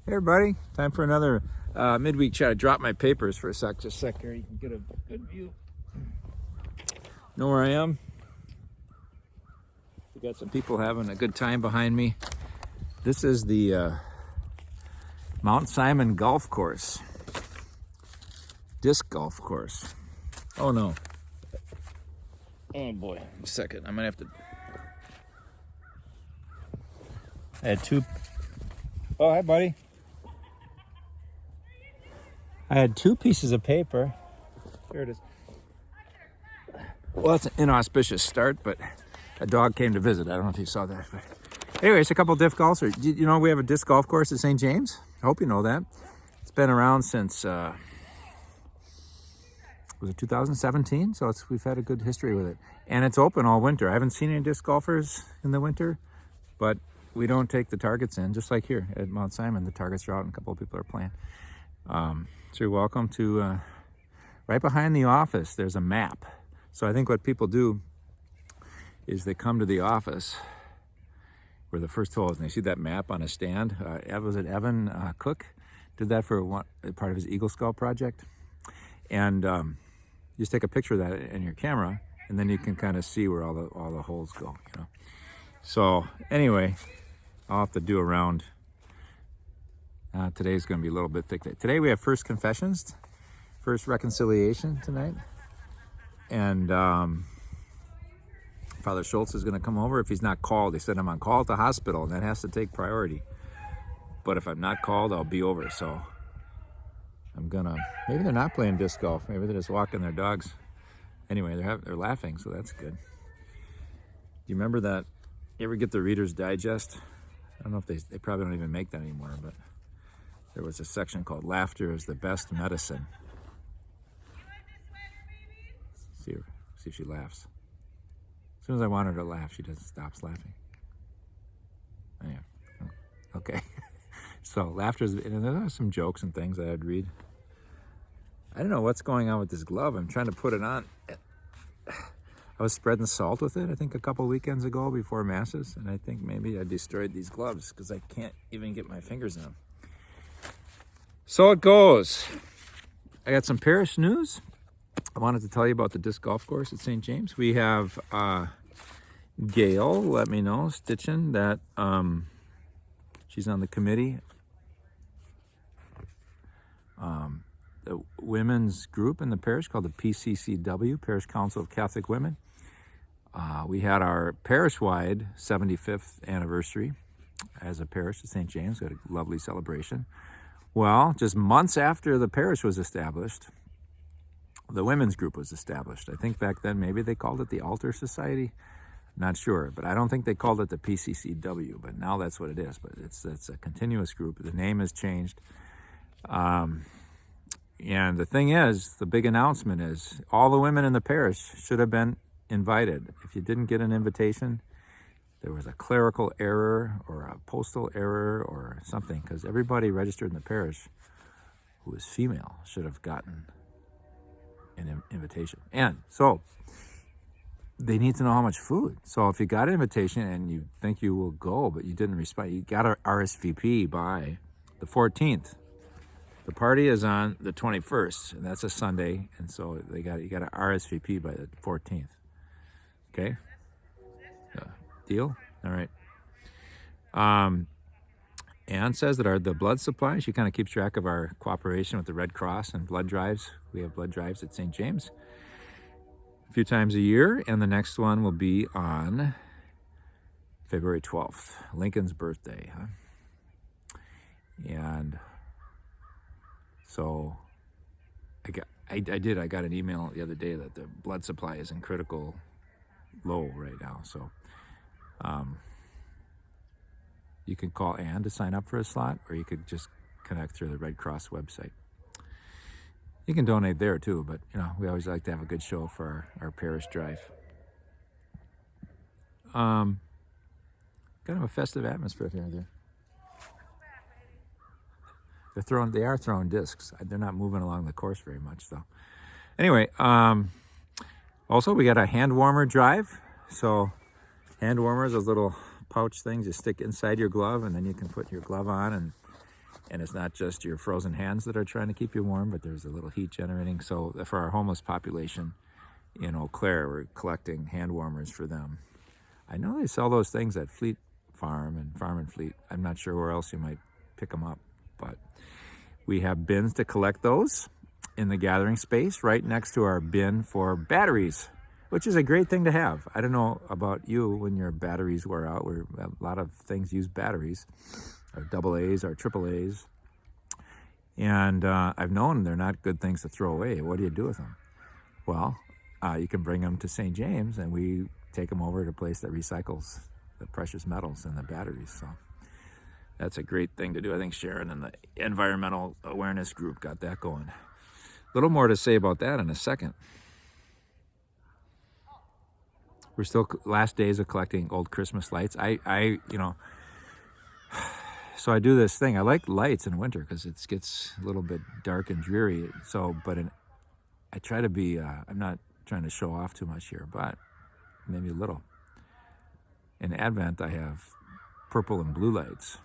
Hey everybody, time for another midweek chat. I dropped my papers for a sec, just a sec here. You can get a good view. Know where I am? We got some people having a good time behind me. This is the Mount Simon Golf Course, disc golf course. Oh no. Oh boy, a second, I'm gonna have to. I had two. Oh, hi buddy. I had two pieces of paper. Here it is. Well, that's an inauspicious start, but a dog came to visit. I don't know if you saw that. But anyway, it's a couple disc golfs. You know, we have a disc golf course at St. James. I hope you know that. It's been around since, was it 2017? So we've had a good history with it. And it's open all winter. I haven't seen any disc golfers in the winter, but we don't take the targets in, just like here at Mount Simon. The targets are out and a couple of people are playing. So you're welcome to, right behind the office, there's a map. So I think what people do is they come to the office where the first hole is, and they see that map on a stand. Was it Evan Cook did that for part of his Eagle Scout project? And you just take a picture of that in your camera, and then you can kind of see where all the holes go, you know. So anyway, I'll have to do a round. Today's going to be a little bit thick. Today we have first confessions, first reconciliation tonight. And Father Schultz is going to come over if he's not called. They said I'm on call at the hospital, and that has to take priority. But if I'm not called, I'll be over. So I'm going to, maybe they're not playing disc golf. Maybe they're just walking their dogs. Anyway, they're laughing, so that's good. Do you remember that? You ever get the Reader's Digest? I don't know if they probably don't even make that anymore, but there was a section called Laughter is the Best Medicine. See if she laughs. As soon as I want her to laugh, she just stops laughing. Oh, yeah. Okay. So laughter is, and there are some jokes and things that I'd read. I don't know what's going on with this glove. I'm trying to put it on. I was spreading salt with it, I think, a couple weekends ago before Masses, and I think maybe I destroyed these gloves because I can't even get my fingers in them. So it goes. I got some Parish news. I wanted to tell you about the disc golf course at St. James. We have Gail, let me know, Stitchin, that she's on the committee. The women's group in the parish called the PCCW, Parish Council of Catholic Women. We had our parish-wide 75th anniversary as a parish at St. James. We had a lovely celebration. Well, just months after the parish was established, the women's group was established. I think back then maybe they called it the Altar Society. Not sure, but I don't think they called it the PCCW, but now that's what it is. But it's a continuous group. The name has changed. And the thing is, the big announcement is all the women in the parish should have been invited. If you didn't get an invitation, there was a clerical error or a postal error or something, because everybody registered in the parish who was female should have gotten an invitation. And so they need to know how much food. So if you got an invitation and you think you will go, but you didn't respond, you got to RSVP by the 14th. The party is on the 21st, and that's a Sunday, and so you got to RSVP by the 14th. Okay? Deal? All right. Anne says that the blood supply, she kind of keeps track of our cooperation with the Red Cross and blood drives. We have blood drives at St. James a few times a year, and the next one will be on February 12th, Lincoln's birthday. Huh? And so I got an email the other day that the blood supply is in critical low right now. So you can call Ann to sign up for a slot, or you could just connect through the Red Cross website. You can donate there too, but you know, we always like to have a good show for our parish drive. Kind of a festive atmosphere here. They are throwing discs. They're not moving along the course very much though. Anyway, also we got a hand warmer drive. So hand warmers, those little pouch things you stick inside your glove, and then you can put your glove on and And it's not just your frozen hands that are trying to keep you warm, but there's a little heat generating. So for our homeless population in Eau Claire, we're collecting hand warmers for them. I know they sell those things at Fleet Farm and Farm and Fleet. I'm not sure where else you might pick them up, but we have bins to collect those in the gathering space right next to our bin for batteries, which is a great thing to have. I don't know about you when your batteries wear out. A lot of things use batteries, our AA's, our AAA's. And I've known they're not good things to throw away. What do you do with them? Well, you can bring them to St. James and we take them over to a place that recycles the precious metals in the batteries. So that's a great thing to do. I think Sharon and the Environmental Awareness Group got that going. A little more to say about that in a second. We're still last days of collecting old Christmas lights. So I do this thing. I like lights in winter because it gets a little bit dark and dreary. I try to be, I'm not trying to show off too much here, but maybe a little. In Advent, I have purple and blue lights.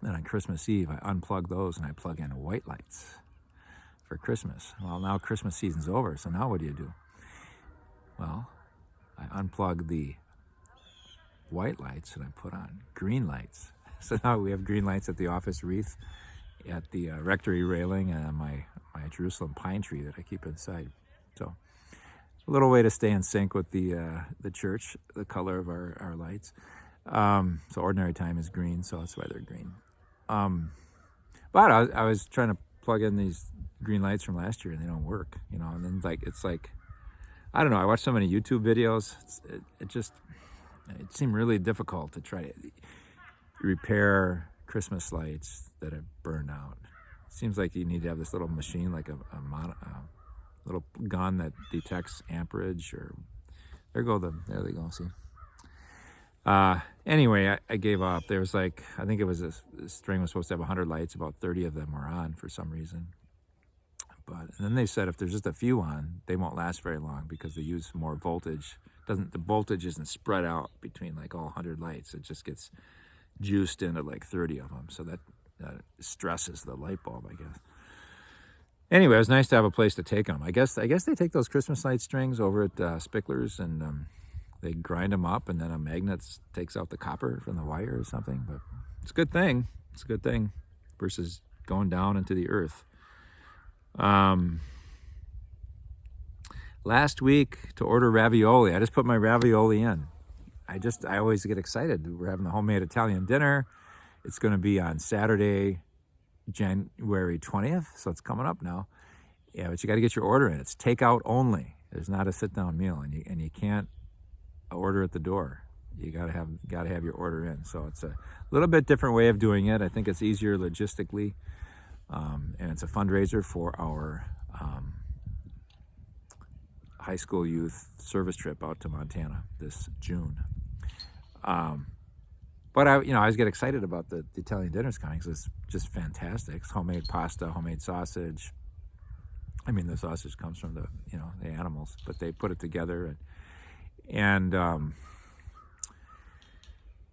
Then on Christmas Eve, I unplug those and I plug in white lights for Christmas. Well, now Christmas season's over, so now what do? Well, I unplug the white lights and I put on green lights. So now we have green lights at the office wreath, at the rectory railing, and on my Jerusalem pine tree that I keep inside. So a little way to stay in sync with the church, the color of our lights. So ordinary time is green, so that's why they're green. But I was trying to plug in these green lights from last year and they don't work, and then it's like, I don't know, I watched so many YouTube videos. It seemed really difficult to try to repair Christmas lights that have burned out. It seems like you need to have this little machine, like a little gun that detects amperage, or there they go, see. Anyway, I gave up. There was I think it was this string was supposed to have 100 lights, about 30 of them were on for some reason. And then they said if there's just a few on, they won't last very long because they use more voltage. The voltage isn't spread out between all 100 lights. It just gets juiced into 30 of them. So that stresses the light bulb, I guess. Anyway, it was nice to have a place to take them. I guess they take those Christmas light strings over at Spickler's and they grind them up, and then a magnet takes out the copper from the wire or something. But it's a good thing. It's a good thing versus going down into the earth. Last week to order ravioli. I just put my ravioli in. I always get excited. We're having the homemade Italian dinner. It's going to be on Saturday, January 20th. So it's coming up now. Yeah, but you got to get your order in. It's takeout only. There's not a sit-down meal, and you can't order at the door. You got to have your order in. So it's a little bit different way of doing it. I think it's easier logistically, and it's a fundraiser for our high school youth service trip out to Montana this June. But I always get excited about the Italian dinners coming because it's just fantastic. It's homemade pasta, homemade sausage. I mean, the sausage comes from the animals, but they put it together and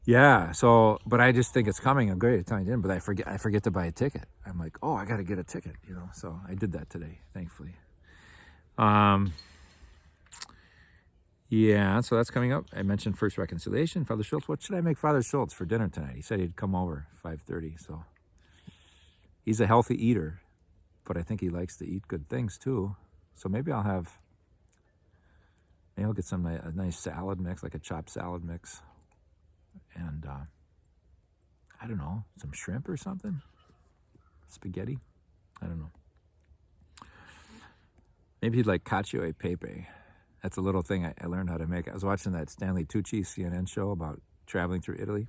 yeah. So, but I just think it's coming. A great Italian dinner, but I forget to buy a ticket. I'm like, oh, I got to get a ticket, So I did that today, thankfully. Yeah, so that's coming up. I mentioned First Reconciliation. Father Schultz, what should I make Father Schultz for dinner tonight? He said he'd come over 5:30, so he's a healthy eater, but I think he likes to eat good things too. So maybe I'll get a nice salad mix, like a chopped salad mix, and I don't know, some shrimp or something, spaghetti. I don't know. Maybe he'd like cacio e pepe. That's a little thing I learned how to make. I was watching that Stanley Tucci CNN show about traveling through Italy.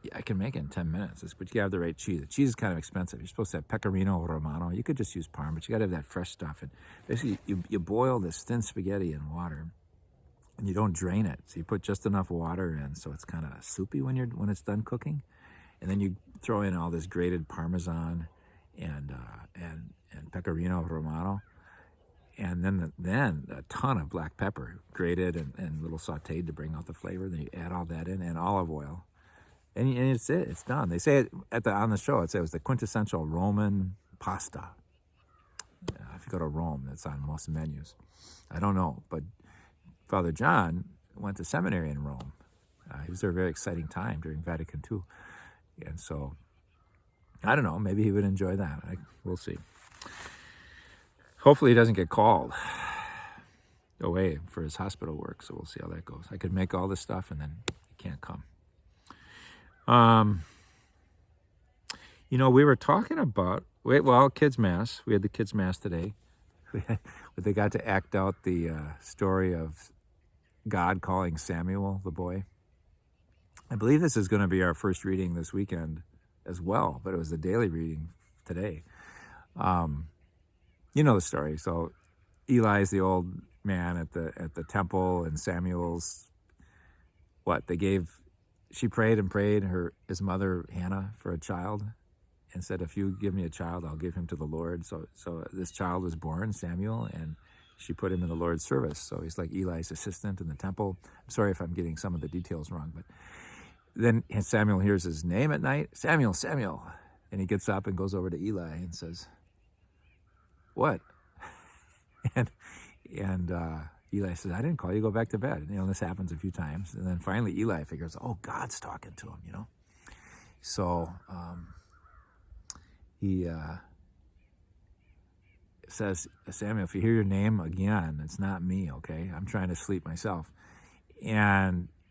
Yeah, I can make it in 10 minutes, but you have the right cheese. The cheese is kind of expensive. You're supposed to have Pecorino Romano. You could just use Parm, but you got to have that fresh stuff. And basically, you boil this thin spaghetti in water, and you don't drain it. So you put just enough water in, so it's kind of soupy when it's done cooking. And then you throw in all this grated Parmesan and Pecorino Romano. And then a ton of black pepper, grated and a little sauteed to bring out the flavor. Then you add all that in, and olive oil. and it's it. It's done. They say it on the show. It was the quintessential Roman pasta. If you go to Rome, that's on most menus. I don't know, but Father John went to seminary in Rome. He was there a very exciting time during Vatican II, and so I don't know. Maybe he would enjoy that. We'll see. Hopefully, he doesn't get called away for his hospital work. So we'll see how that goes. I could make all this stuff, and then he can't come. We were talking about kids' mass. We had the kids' mass today. They got to act out the story of God calling Samuel, the boy. I believe this is going to be our first reading this weekend as well, but it was the daily reading today. You know the story. So Eli's the old man at the temple, and Samuel's she prayed and prayed his mother Hannah for a child, and said, if you give me a child, I'll give him to the Lord. So this child was born, Samuel, and she put him in the Lord's service. So he's like Eli's assistant in the temple. I'm sorry if I'm getting some of the details wrong, but then Samuel hears his name at night, Samuel, Samuel, and he gets up and goes over to Eli and says, what? and Eli says, I didn't call you, go back to bed. This happens a few times. And then finally Eli figures, oh, God's talking to him, So he says, Samuel, if you hear your name again, it's not me, okay? I'm trying to sleep myself.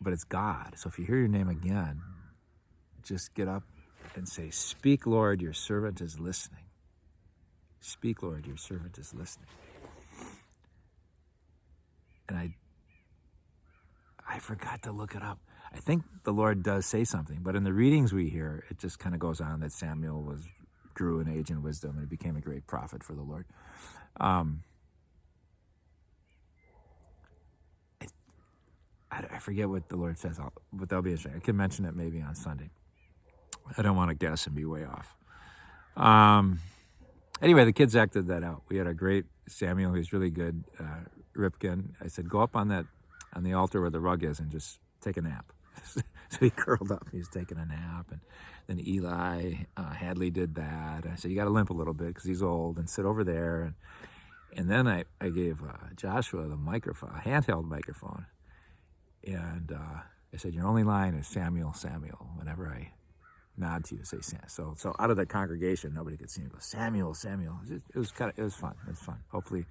But it's God. So if you hear your name again, just get up and say, speak, Lord, your servant is listening. Speak, Lord, your servant is listening. And I forgot to look it up. I think the Lord does say something, but in the readings we hear, it just kind of goes on that Samuel grew in age and wisdom, and he became a great prophet for the Lord. I forget what the Lord says, but that'll be interesting. I can mention it maybe on Sunday. I don't want to guess and be way off. Anyway, the kids acted that out. We had a great Samuel, who's really good, Ripken. I said, go up on the altar where the rug is and just take a nap. So he curled up. He was taking a nap. And then Eli Hadley did that. I said, you got to limp a little bit because he's old, and sit over there. And then I gave Joshua the microphone, a handheld microphone. And I said, your only line is Samuel, Samuel. Whenever I nod to you, say Samuel. So out of the congregation, nobody could see me go, Samuel, Samuel. It was fun. It was fun. Hopefully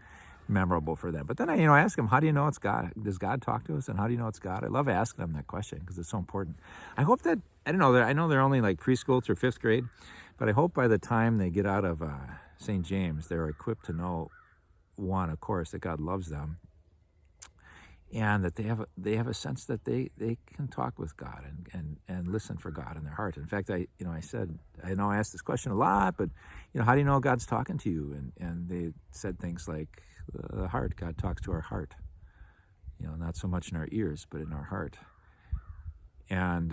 memorable for them. But then I ask them, how do you know it's God? Does God talk to us? And how do you know it's God? I love asking them that question because it's so important. I hope that, I know they're only like preschool through 5th grade, but I hope by the time they get out of St. James, they're equipped to know, one, of course, that God loves them, and that they have a sense that they can talk with God and listen for God in their heart. In fact, I said, I know I asked this question a lot, but how do you know God's talking to you? And they said things like, the heart. God talks to our heart. Not so much in our ears, but in our heart. And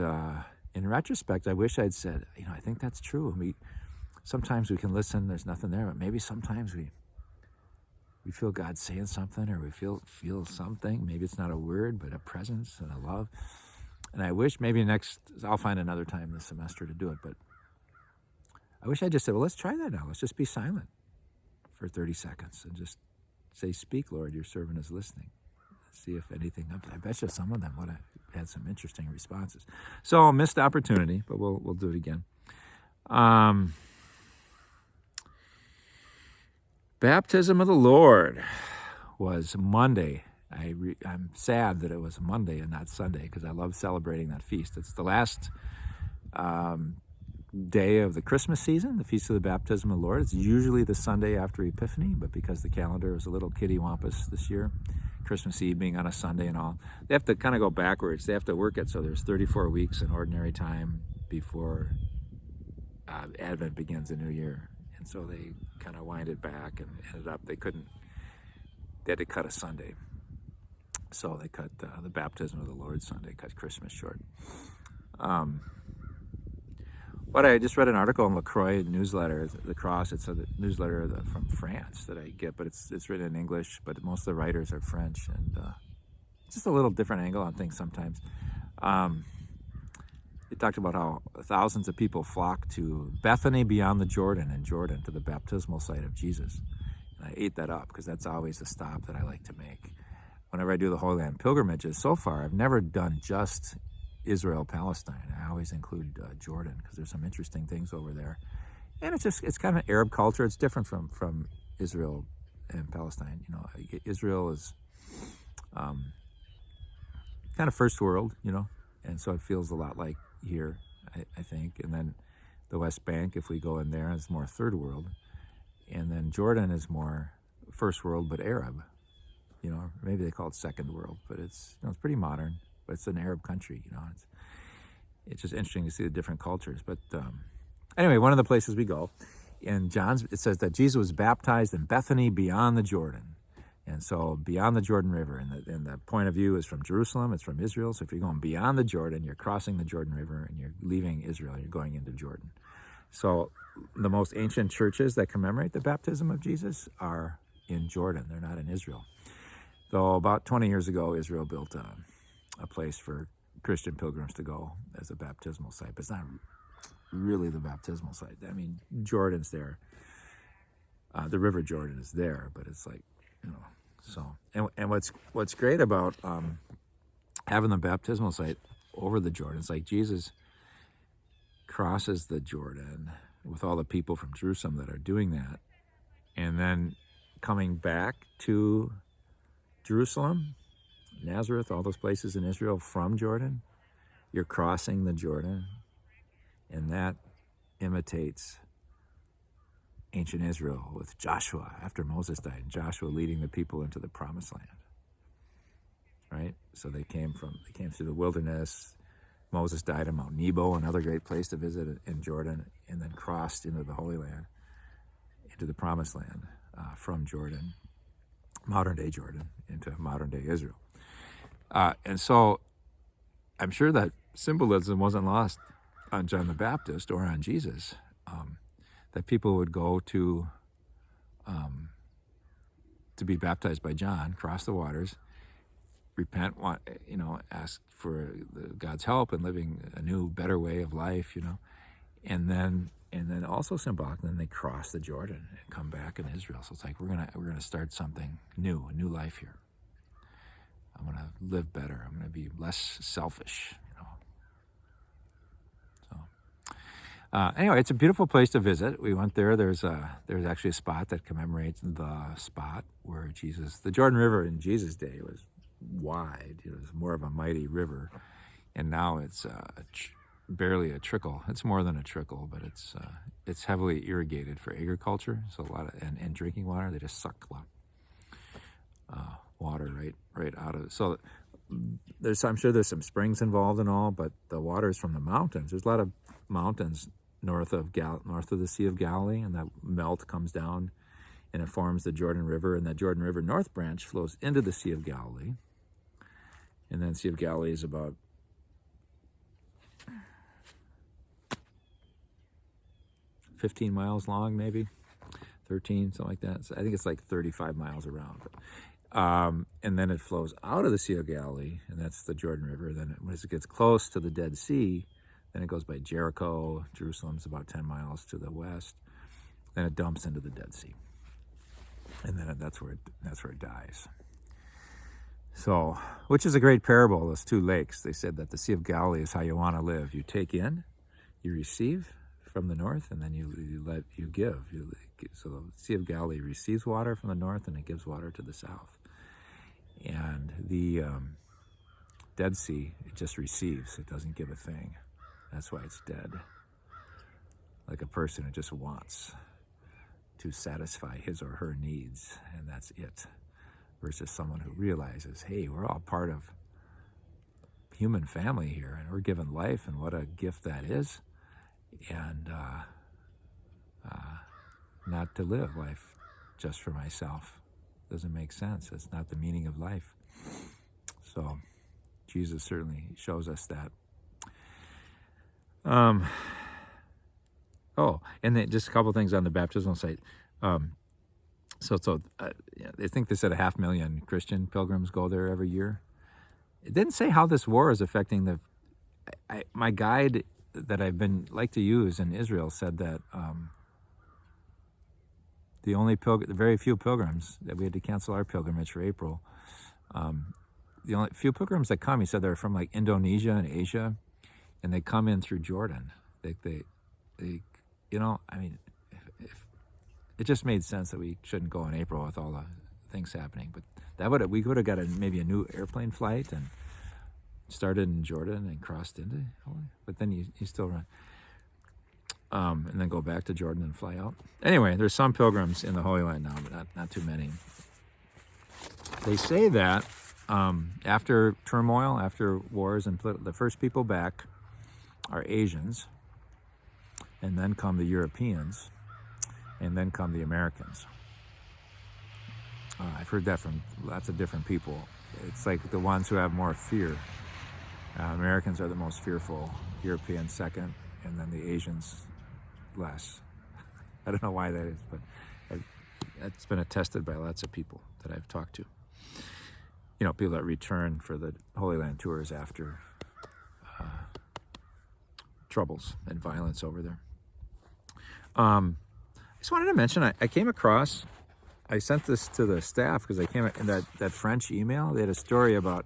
in retrospect, I wish I'd said, I think that's true. Sometimes we can listen, there's nothing there, but maybe sometimes we feel God saying something, or we feel something. Maybe it's not a word, but a presence and a love. And I wish maybe I'll find another time this semester to do it, but I wish I just said, well, let's try that now. Let's just be silent for 30 seconds and just say, speak, Lord, your servant is listening. See if anything, I bet you some of them would have had some interesting responses. So missed opportunity, but we'll do it again. Baptism of the Lord was Monday. I'm sad that it was Monday and not Sunday because I love celebrating that feast. It's the last day of the Christmas season, the Feast of the Baptism of the Lord. It's usually the Sunday after Epiphany, but because the calendar is a little kittywampus this year, Christmas Eve being on a Sunday and all, they have to kind of go backwards. They have to work it so there's 34 weeks in ordinary time before Advent begins the new year. And so they kind of wind it back and ended up, they had to cut a Sunday. So they cut the Baptism of the Lord Sunday, cut Christmas short. But I just read an article in LaCroix newsletter, The Cross. It's a newsletter from France that I get, but it's written in English, but most of the writers are French, and just a little different angle on things sometimes. He talked about how thousands of people flock to Bethany beyond the Jordan in Jordan, to the baptismal site of Jesus. And I ate that up because that's always a stop that I like to make. Whenever I do the Holy Land pilgrimages, so far, I've never done just Israel, Palestine. I always include Jordan because there's some interesting things over there. And it's kind of an Arab culture. It's different from Israel and Palestine. You know, Israel is kind of first world, you know, and so it feels a lot like here, I think. And then the West Bank, if we go in there, is more third world. And then Jordan is more first world, but Arab. You know, maybe they call it second world, but it's, you know, it's pretty modern, but it's an Arab country, you know. It's just interesting to see the different cultures. But anyway, one of the places we go, in John's, it says that Jesus was baptized in Bethany beyond the Jordan. And so beyond the Jordan River, and the point of view is from Jerusalem, it's from Israel. So if you're going beyond the Jordan, you're crossing the Jordan River and you're leaving Israel, you're going into Jordan. So the most ancient churches that commemorate the baptism of Jesus are in Jordan. They're not in Israel. Though about 20 years ago, Israel built a place for Christian pilgrims to go as a baptismal site. But it's not really the baptismal site. I mean, Jordan's there. The River Jordan is there, but it's like, you know, so. And what's great about having the baptismal site over the Jordan, it's like Jesus crosses the Jordan with all the people from Jerusalem that are doing that, and then coming back to Jerusalem, Nazareth, all those places in Israel from Jordan, you're crossing the Jordan, and that imitates ancient Israel with Joshua after Moses died, Joshua leading the people into the promised land, right? So they came through the wilderness. Moses died on Mount Nebo, another great place to visit in Jordan, and then crossed into the Holy Land, into the promised land from Jordan, modern-day Jordan, into modern-day Israel. And so I'm sure that symbolism wasn't lost on John the Baptist or on Jesus, that people would go to be baptized by John, cross the waters, repent, ask for God's help in living a new, better way of life, you know, and then also symbolic. Then they cross the Jordan and come back in Israel. So it's like we're gonna start something new, a new life here. I'm gonna live better. I'm gonna be less selfish, you know. So anyway, it's a beautiful place to visit. We went there. There's actually a spot that commemorates the spot where the Jordan River in Jesus' day was wide. It was more of a mighty river, and now it's barely a trickle. It's more than a trickle, but it's heavily irrigated for agriculture. So a lot of and drinking water. They just suck water right out of it. So I'm sure there's some springs involved and all, but the water is from the mountains. There's a lot of mountains north of the Sea of Galilee, and that melt comes down and it forms the Jordan River, and that Jordan River North Branch flows into the Sea of Galilee. And then Sea of Galilee is about 15 miles long, maybe 13, something like that. So I think it's like 35 miles around. And then it flows out of the Sea of Galilee, and that's the Jordan River. Then as it gets close to the Dead Sea, then it goes by Jericho. Jerusalem's about 10 miles to the west. Then it dumps into the Dead Sea, and then that's where it dies. So, which is a great parable, those two lakes. They said that the Sea of Galilee is how you want to live. You take in, you receive from the north, and then you give. So the Sea of Galilee receives water from the north, and it gives water to the south. And the Dead Sea, it just receives. It doesn't give a thing. That's why it's dead. Like a person who just wants to satisfy his or her needs, and that's it. Versus someone who realizes, hey, we're all part of human family here, and we're given life, and what a gift that is. And not to live life just for myself doesn't make sense. It's not the meaning of life. So Jesus certainly shows us that. And then just a couple things on the baptismal site. They think they said 500,000 Christian pilgrims go there every year. It didn't say how this war is affecting the my guide that I've been like to use in Israel said that the very few pilgrims that we had to cancel our pilgrimage for April. The only few pilgrims that come, he said, they're from like Indonesia and Asia, and they come in through Jordan. They I mean, if it just made sense that we shouldn't go in April with all the things happening. But we would have got maybe a new airplane flight and started in Jordan and crossed into Holy. But then you still run. And then go back to Jordan and fly out. Anyway, there's some pilgrims in the Holy Land now, but not too many. They say that after turmoil, after wars, and the first people back are Asians, and then come the Europeans, and then come the Americans. I've heard that from lots of different people. It's like the ones who have more fear. Americans are the most fearful, Europeans second, and then the Asians less. I don't know why that is, but that's been attested by lots of people that I've talked to. People that return for the Holy Land tours after troubles and violence over there. I just wanted to mention, I came across, I sent this to the staff because I came in that French email. They had a story about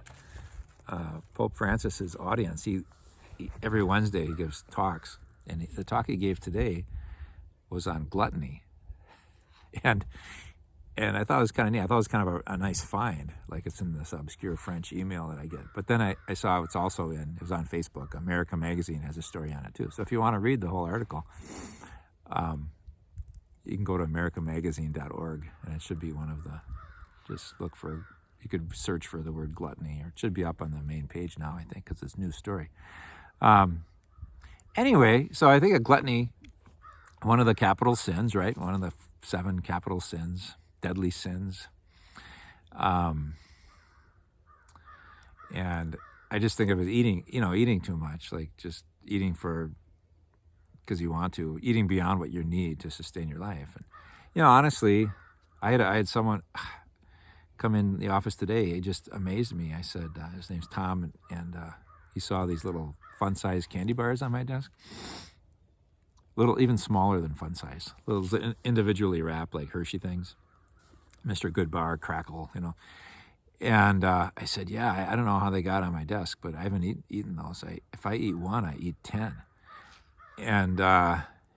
Pope Francis's audience. He every Wednesday he gives talks, and the talk he gave today was on gluttony, and I thought it was kind of neat. I thought it was kind of a nice find, like it's in this obscure French email that I get. But then I saw it was on Facebook. America Magazine has a story on it too. So if you want to read the whole article, you can go to americamagazine.org, and it should be one of the. Just look for. You could search for the word gluttony, or it should be up on the main page now, I think, because it's a new story. Anyway, so I think a gluttony, one of the capital sins, right? One of the 7 capital sins, deadly sins. And I just think of it eating too much, like just eating because you want to, eating beyond what you need to sustain your life. And, honestly, I had someone come in the office today. He just amazed me. I said, his name's Tom, and he saw these little fun-size candy bars on my desk. Little, even smaller than fun size. Little individually wrapped, like Hershey things. Mr. Goodbar, Crackle, And I said, yeah, I don't know how they got on my desk, but I haven't eaten those. If I eat one, I eat 10. And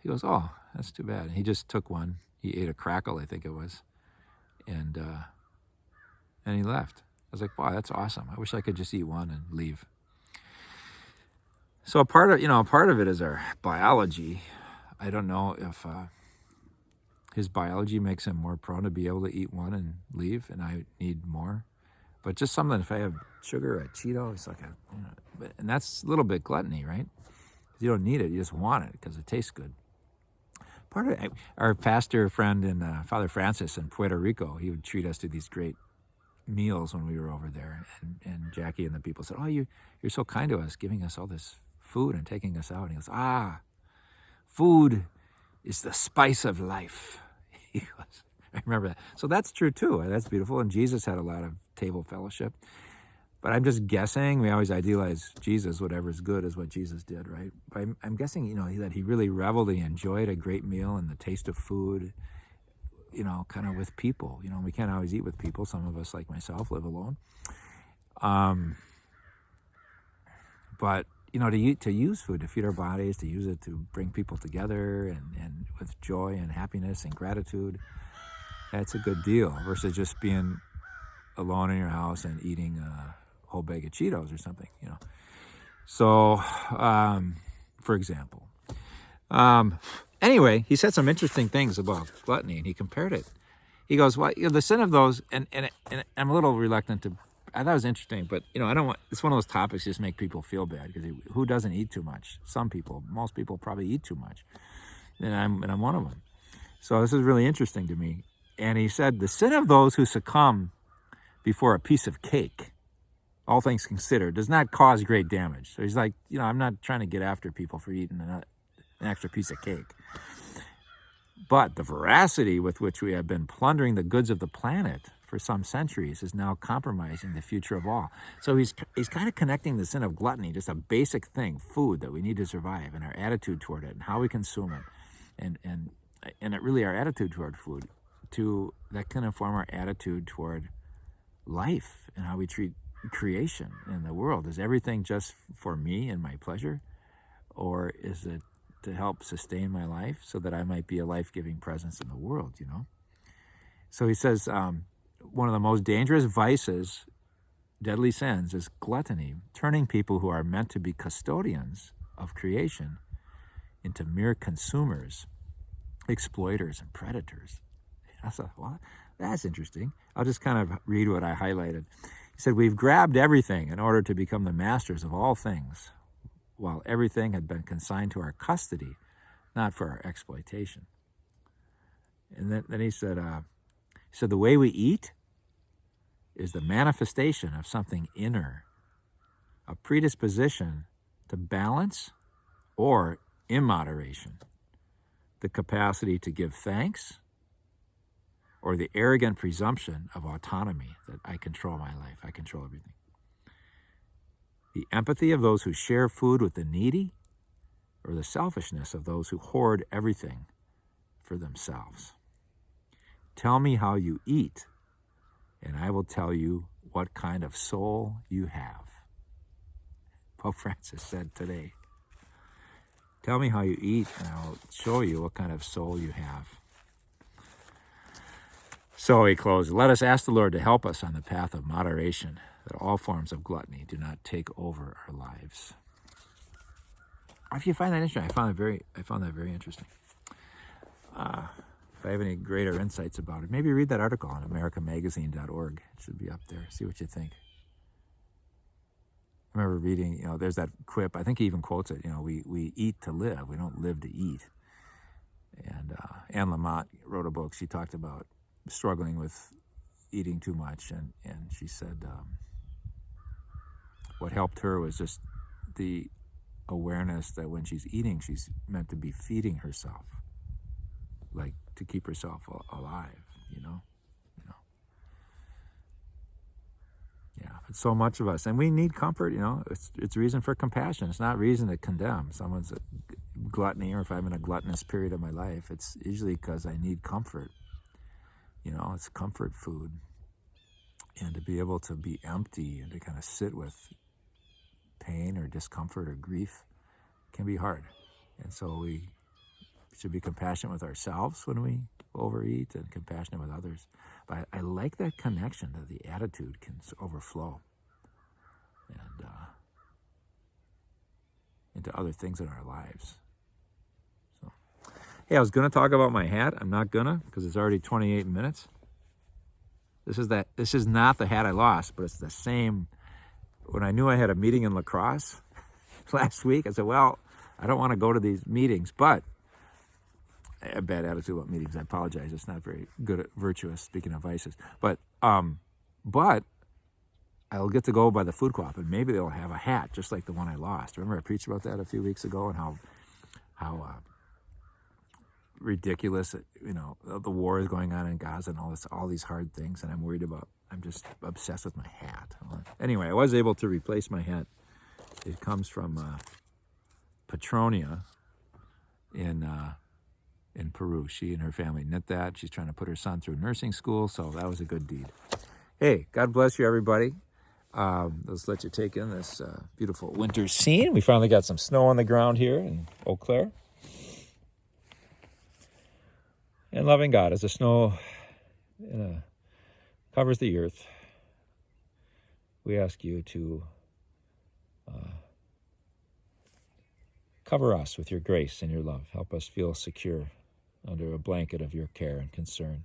he goes, oh, that's too bad. And he just took one. He ate a Crackle, I think it was. And he left. I was like, wow, that's awesome. I wish I could just eat one and leave. So part of it is our biology. I don't know if his biology makes him more prone to be able to eat one and leave, and I need more. But just something, if I have sugar or a Cheeto, it's like and that's a little bit gluttony, right? You don't need it, you just want it because it tastes good. Part of it, our pastor friend in Father Francis in Puerto Rico, he would treat us to these great meals when we were over there, and Jackie and the people said, oh, you're so kind to us, giving us all this food and taking us out. And he goes, food is the spice of life. He goes, I remember that. So that's true too. That's beautiful. And Jesus had a lot of table fellowship. But I'm just guessing, we always idealize Jesus, whatever's good is what Jesus did, right? But I'm guessing, that he really reveled, he enjoyed a great meal and the taste of food, kind of with people. We can't always eat with people. Some of us, like myself, live alone. But to use food, to feed our bodies, to use it to bring people together and with joy and happiness and gratitude, that's a good deal versus just being alone in your house and eating a whole bag of Cheetos or something, So, for example. Anyway, he said some interesting things about gluttony, and he compared it. He goes, well, the sin of those, and I'm a little reluctant to, I thought it was interesting, but, I don't want, it's one of those topics just make people feel bad, because who doesn't eat too much? Some people, most people probably eat too much, and I'm one of them. So this is really interesting to me. And he said, the sin of those who succumb before a piece of cake, all things considered, does not cause great damage. So he's like, I'm not trying to get after people for eating an extra piece of cake. But the voracity with which we have been plundering the goods of the planet for some centuries is now compromising the future of all. So he's kind of connecting the sin of gluttony, just a basic thing, food that we need to survive, and our attitude toward it and how we consume it, and it really our attitude toward food, that can inform our attitude toward life and how we treat creation in the world. Is everything just for me and my pleasure, or is it to help sustain my life so that I might be a life-giving presence in the world, So he says one of the most dangerous vices, deadly sins, is gluttony, turning people who are meant to be custodians of creation into mere consumers, exploiters, and predators. I thought, well, that's interesting. I'll just kind of read what I highlighted. He said, we've grabbed everything in order to become the masters of all things, while everything had been consigned to our custody, not for our exploitation. And then he said, the way we eat is the manifestation of something inner, a predisposition to balance or immoderation, the capacity to give thanks, or the arrogant presumption of autonomy that I control my life, I control everything. The empathy of those who share food with the needy, or the selfishness of those who hoard everything for themselves. Tell me how you eat, and I will tell you what kind of soul you have. Pope Francis said today, tell me how you eat, and I will show you what kind of soul you have. So he closed, let us ask the Lord to help us on the path of moderation, that all forms of gluttony do not take over our lives. If you find that interesting, I found that very interesting. If I have any greater insights about it, maybe read that article on americamagazine.org. It should be up there. See what you think. I remember reading, there's that quip. I think he even quotes it. We eat to live. We don't live to eat. And Anne Lamott wrote a book. She talked about struggling with eating too much, and she said what helped her was just the awareness that when she's eating, she's meant to be feeding herself, like to keep herself alive, Yeah, but so much of us, and we need comfort, it's reason for compassion. It's not reason to condemn someone's gluttony, or if I'm in a gluttonous period of my life, it's usually because I need comfort. It's comfort food. And to be able to be empty and to kind of sit with pain or discomfort or grief can be hard. And so we should be compassionate with ourselves when we overeat and compassionate with others. But I like that connection that the attitude can overflow and into other things in our lives. So, hey, I was going to talk about my hat. I'm not gonna, because it's already 28 minutes. This is not the hat I lost, but it's the same. When I knew I had a meeting in La Crosse last week, I said, well, I don't want to go to these meetings, but I have a bad attitude about meetings. I apologize. It's not very good, virtuous, speaking of vices. But I'll get to go by the food co-op, and maybe they'll have a hat just like the one I lost. Remember I preached about that a few weeks ago, and how ridiculous, the war is going on in Gaza and all these hard things, and I'm just obsessed with my hat. Anyway, I was able to replace my hat. It comes from Petronia in Peru. She and her family knit that. She's trying to put her son through nursing school, so that was a good deed. Hey, God bless you, everybody. Let's let you take in this beautiful winter scene. We finally got some snow on the ground here in Eau Claire. And loving God, as the snow covers the earth, we ask you to cover us with your grace and your love. Help us feel secure under a blanket of your care and concern.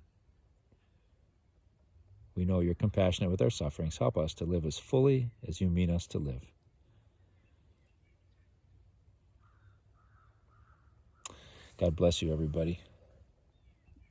We know you're compassionate with our sufferings. Help us to live as fully as you mean us to live. God bless you, everybody.